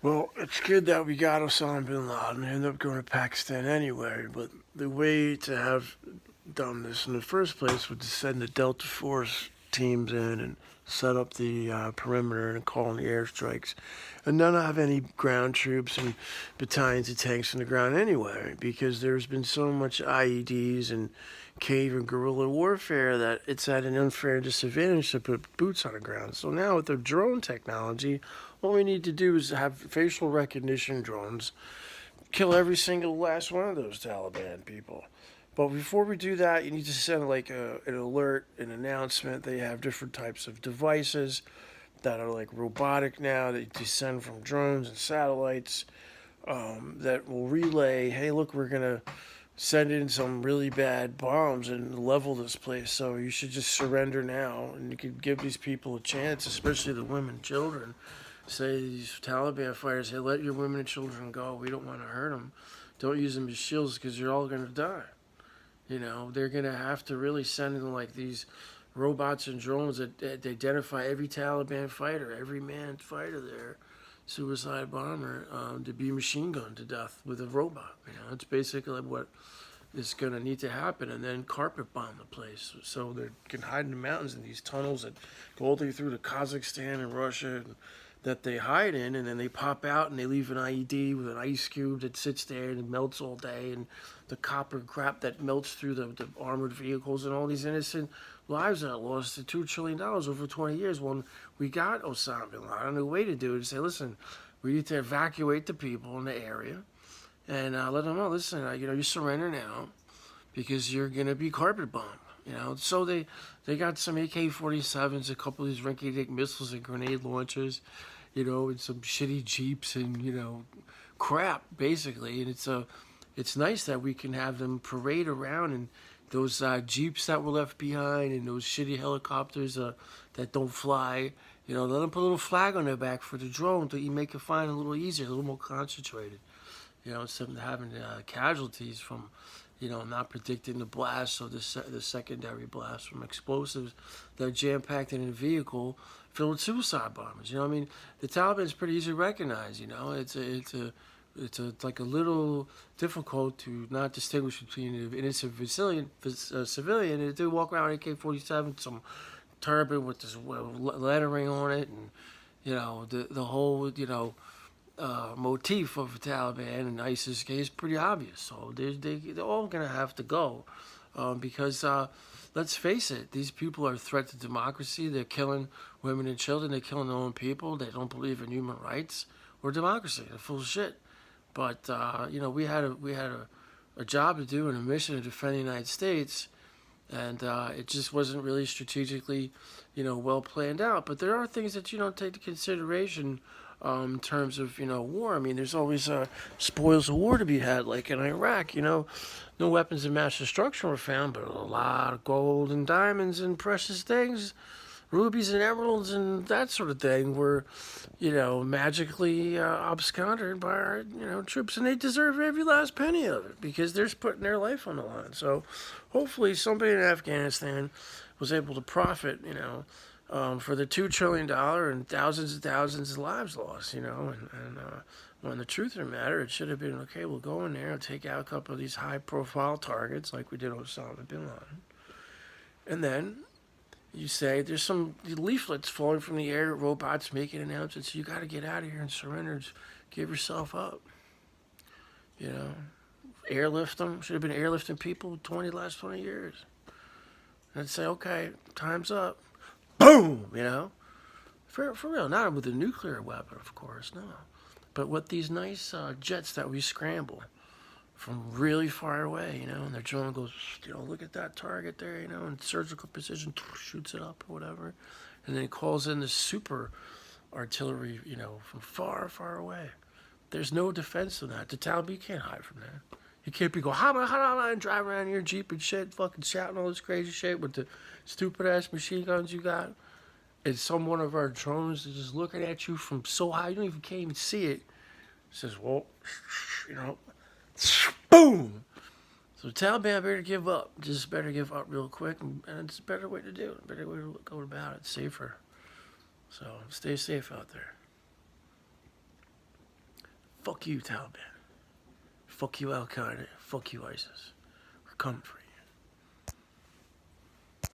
Well, it's good that we got Osama bin Laden. He ended up going to Pakistan anyway, but the way to have done this in the first place was to send the Delta Force teams in and set up the perimeter and call in the airstrikes, and not have any ground troops and battalions of tanks on the ground anyway, because there's been so much IEDs and cave and guerrilla warfare that it's at an unfair disadvantage to put boots on the ground. So now with the drone technology, all we need to do is have facial recognition drones kill every single last one of those Taliban people. But before we do that, you need to send like an alert, an announcement. They have different types of devices that are like robotic now that you send from drones and satellites that will relay, hey, look, we're going to send in some really bad bombs and level this place. So you should just surrender now. And you could give these people a chance, especially the women and children. Say these Taliban fighters, hey, let your women and children go. We don't want to hurt them. Don't use them as shields because you're all going to die. You know, they're going to have to really send in like these robots and drones that identify every Taliban fighter, every manned fighter there, suicide bomber, to be machine gunned to death with a robot. You know, it's basically what is going to need to happen, and then carpet bomb the place so they can hide in the mountains in these tunnels that go all the way through to Kazakhstan and Russia. And that they hide in, and then they pop out and they leave an IED with an ice cube that sits there and melts all day, and the copper crap that melts through the armored vehicles, and all these innocent lives that are lost to $2 trillion over 20 years. When we got Osama bin Laden, the way to do it is say, listen, we need to evacuate the people in the area and let them know, listen, you surrender now because you're gonna be carpet bombed. So they got some AK-47s, a couple of these rinky-dink missiles and grenade launchers, and some shitty jeeps and crap basically. And it's nice that we can have them parade around and those jeeps that were left behind and those shitty helicopters that don't fly. Let them put a little flag on their back for the drone to make it flying a little easier, a little more concentrated. Instead of having casualties from not predicting the blast or the secondary blast from explosives that are jam packed in a vehicle filled with suicide bombers. The Taliban is pretty easy to recognize. It's like a little difficult to not distinguish between an innocent civilian, and they walk around with AK-47, some turban with this lettering on it, and the whole motif of the Taliban and ISIS case pretty obvious. So they're all going to have to go because let's face it, these people are a threat to democracy. They're killing women and children. They're killing their own people. They don't believe in human rights or democracy. They're full of shit. But we had a job to do and a mission to defend the United States, and it just wasn't really strategically, well planned out. But there are things that you don't take into consideration in terms of war. I mean, there's always spoils of war to be had, like in Iraq. No weapons of mass destruction were found, but a lot of gold and diamonds and precious things, rubies and emeralds and that sort of thing were, magically absconded by our, troops, and they deserve every last penny of it because they're putting their life on the line. So, hopefully, somebody in Afghanistan was able to profit, for the $2 trillion and thousands of lives lost, and when the truth of the matter, it should have been okay. We'll go in there and take out a couple of these high-profile targets, like we did with Osama bin Laden, and then you say there's some leaflets falling from the air, robots making announcements. You got to get out of here and surrender. Just give yourself up. Airlift them. Should have been airlifting people last 20 years. And say, okay, time's up. Boom. For real, not with a nuclear weapon, of course, no, but with these nice jets that we scramble from really far away, and their drone goes, look at that target there, in surgical precision, shoots it up or whatever, and then it calls in the super artillery, from far, far away. There's no defense to that. The Taliban can't hide from that. You can't be going, and drive around your Jeep and shit, fucking shouting all this crazy shit with the stupid ass machine guns you got. And some one of our drones is just looking at you from so high, you can't even see it. It says, well, boom. So the Taliban better give up. Just better give up real quick, and it's a better way to do it. A better way to go about it. Safer. So stay safe out there. fuck you, Taliban. Fuck you, Al Qaeda. Fuck you, ISIS. We're coming for you.